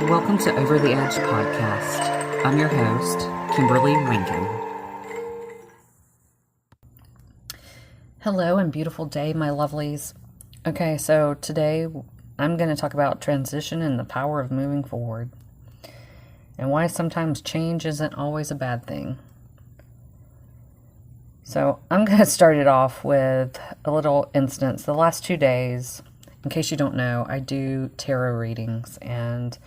Welcome to Over the Edge podcast. I'm your host, Kimberly Rankin. Hello and beautiful day, my lovelies. Okay, so today I'm going to talk about transition and the power of moving forward, and why sometimes change isn't always a bad thing. So I'm going to start it off with a little instance. The last 2 days, in case you don't know, I do tarot readings, and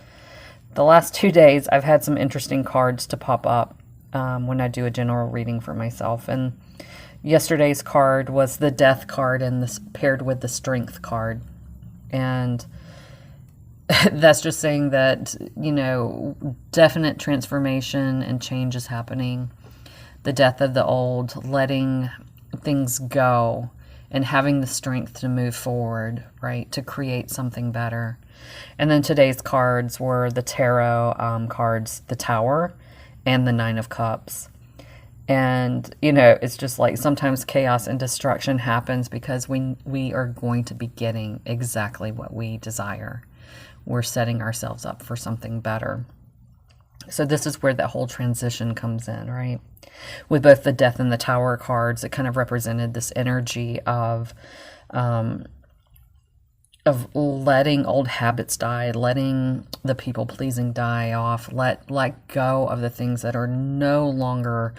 the last 2 days I've had some interesting cards to pop up when I do a general reading for myself. And yesterday's card was the Death card, and this paired with the Strength card. And that's just saying that, definite transformation and change is happening. The death of the old, letting things go, and having the strength to move forward, right, to create something better. And then today's cards were the tarot cards, the Tower and the Nine of Cups. And, it's just like sometimes chaos and destruction happens because we are going to be getting exactly what we desire. We're setting ourselves up for something better. So this is where that whole transition comes in, right? With both the Death and the Tower cards, it kind of represented this energy of letting old habits die, letting the people-pleasing die off, let go of the things that are no longer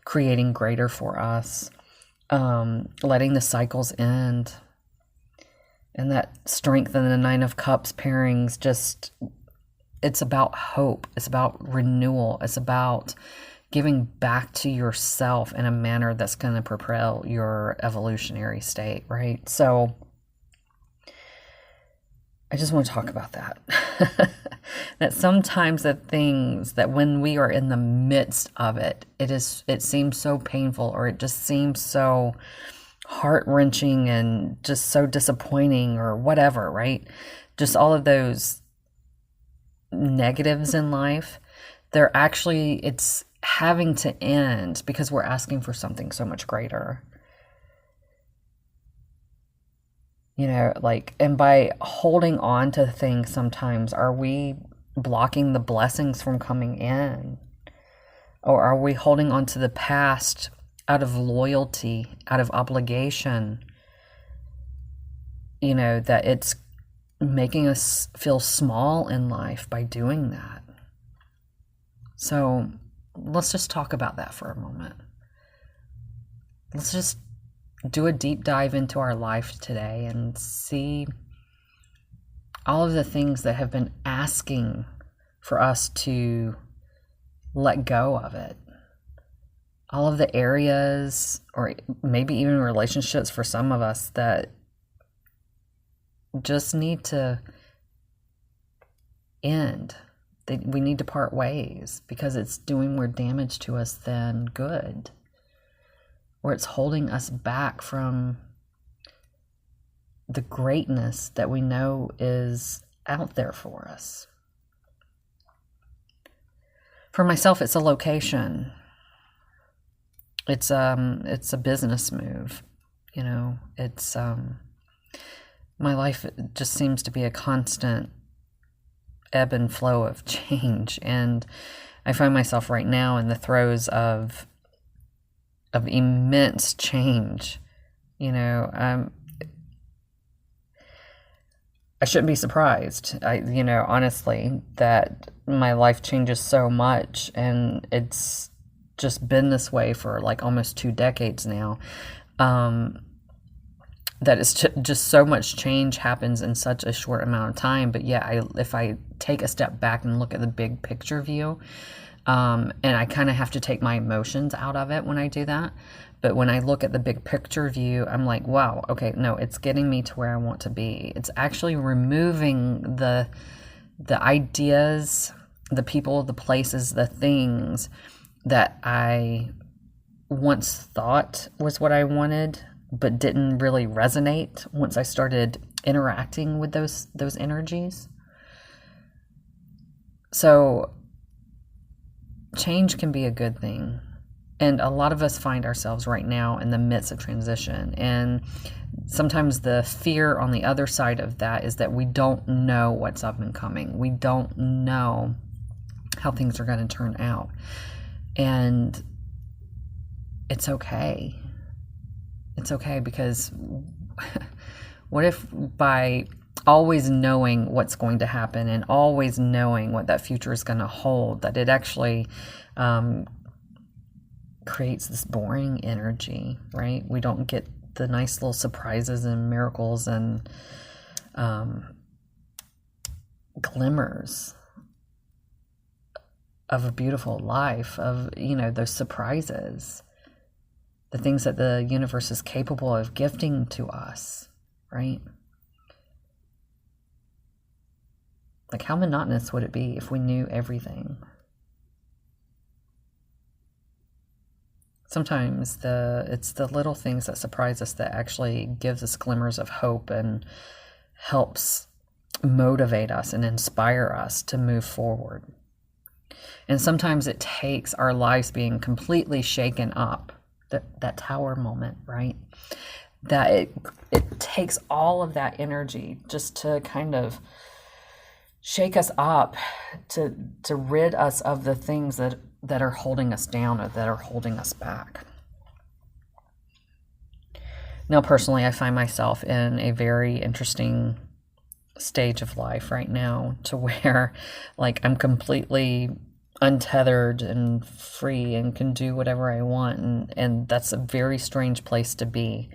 creating greater for us, letting the cycles end. And that Strength and the Nine of Cups pairings, just, it's about hope, it's about renewal, it's about giving back to yourself in a manner that's going to propel your evolutionary state, right? So I just want to talk about that. That sometimes the things that when we are in the midst of it, it seems so painful, or it just seems so heart-wrenching and just so disappointing or whatever, right? Just all of those negatives in life, it's having to end because we're asking for something so much greater. And by holding on to things sometimes, are we blocking the blessings from coming in? Or are we holding on to the past out of loyalty, out of obligation? That it's making us feel small in life by doing that. So let's just talk about that for a moment. Let's just do a deep dive into our life today and see all of the things that have been asking for us to let go of it. All of the areas, or maybe even relationships for some of us, that just need to end. We need to part ways because it's doing more damage to us than good, or it's holding us back from the greatness that we know is out there for us. For myself, it's a location. It's a business move. It's my life just seems to be a constant ebb and flow of change, and I find myself right now in the throes of immense change. I shouldn't be surprised. Honestly, that my life changes so much, and it's just been this way for like almost 2 decades now. That it's just so much change happens in such a short amount of time. But yeah, if I take a step back and look at the big picture view, and I kind of have to take my emotions out of it when I do that. But when I look at the big picture view, I'm like, wow, okay, no, it's getting me to where I want to be. It's actually removing the ideas, the people, the places, the things that I once thought was what I wanted, but didn't really resonate once I started interacting with those energies. So change can be a good thing. And a lot of us find ourselves right now in the midst of transition. And sometimes the fear on the other side of that is that we don't know what's up and coming. We don't know how things are going to turn out. And it's okay. It's okay, because what if by always knowing what's going to happen and always knowing what that future is going to hold, that it actually creates this boring energy, right? We don't get the nice little surprises and miracles and glimmers of a beautiful life, of, those surprises, the things that the universe is capable of gifting to us, right? Like, how monotonous would it be if we knew everything? Sometimes it's the little things that surprise us that actually gives us glimmers of hope and helps motivate us and inspire us to move forward. And sometimes it takes our lives being completely shaken up, that tower moment, right? That it takes all of that energy just to kind of shake us up, to rid us of the things that are holding us down or that are holding us back. Now, personally, I find myself in a very interesting stage of life right now, to where, like, I'm completely untethered and free and can do whatever I want, and that's a very strange place to be.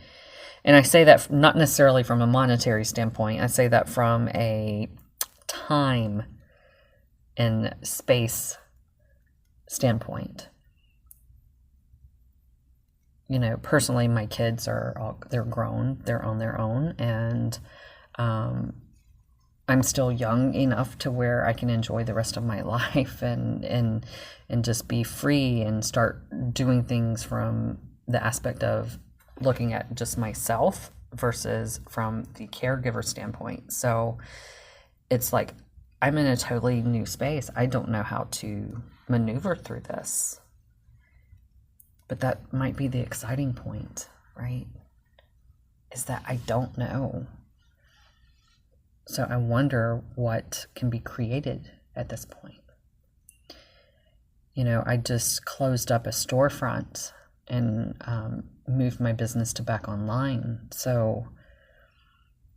And I say that not necessarily from a monetary standpoint. I say that from a time and space standpoint. Personally, my kids they're grown, they're on their own, and I'm still young enough to where I can enjoy the rest of my life and just be free and start doing things from the aspect of looking at just myself versus from the caregiver standpoint. So it's like I'm in a totally new space. I don't know how to maneuver through this. But that might be the exciting point, right? Is that I don't know. So I wonder what can be created at this point. I just closed up a storefront and moved my business to back online. So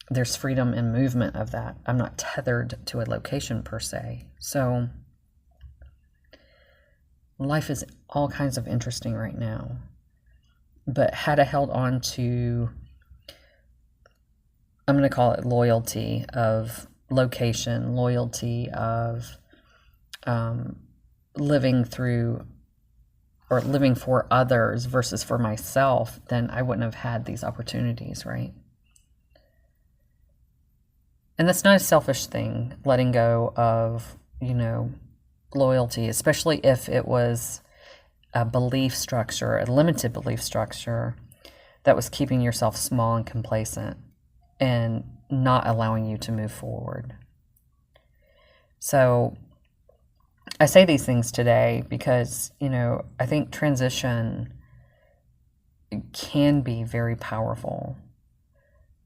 there's freedom and movement of that. I'm not tethered to a location per se. So life is all kinds of interesting right now. But had I held on to, I'm going to call it loyalty of location, loyalty of living through or living for others versus for myself, then I wouldn't have had these opportunities, right? And that's not a selfish thing, letting go of, loyalty, especially if it was a belief structure, a limited belief structure that was keeping yourself small and complacent and not allowing you to move forward. So I say these things today because, I think transition can be very powerful,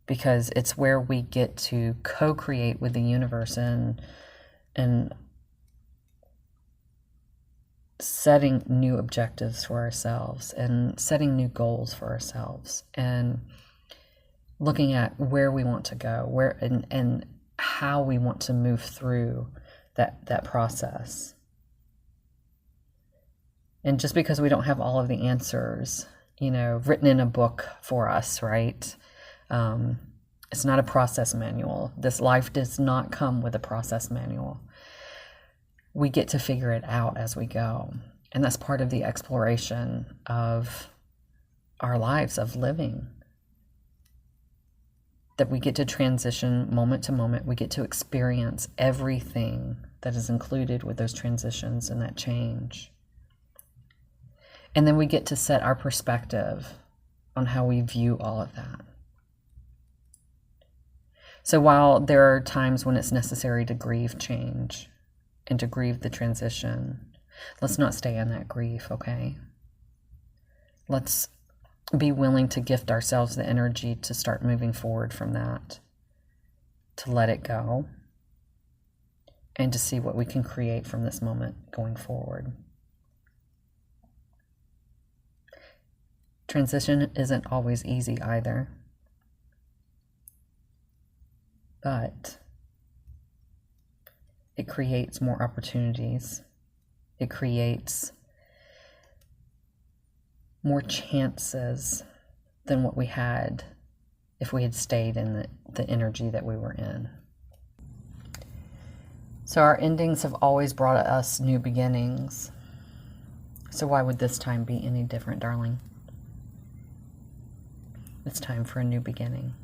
because it's where we get to co-create with the universe and setting new objectives for ourselves and setting new goals for ourselves and looking at where we want to go, where and how we want to move through that process. And just because we don't have all of the answers, written in a book for us, right? It's not a process manual. This life does not come with a process manual. We get to figure it out as we go. And that's part of the exploration of our lives, of living. That we get to transition moment to moment. We get to experience everything that is included with those transitions and that change. And then we get to set our perspective on how we view all of that. So while there are times when it's necessary to grieve change and to grieve the transition, let's not stay in that grief, okay? Let's be willing to gift ourselves the energy to start moving forward from that, to let it go, and to see what we can create from this moment going forward. Transition isn't always easy either, but it creates more opportunities. It creates more chances than what we had if we had stayed in the energy that we were in. So our endings have always brought us new beginnings. So why would this time be any different, darling? It's time for a new beginning.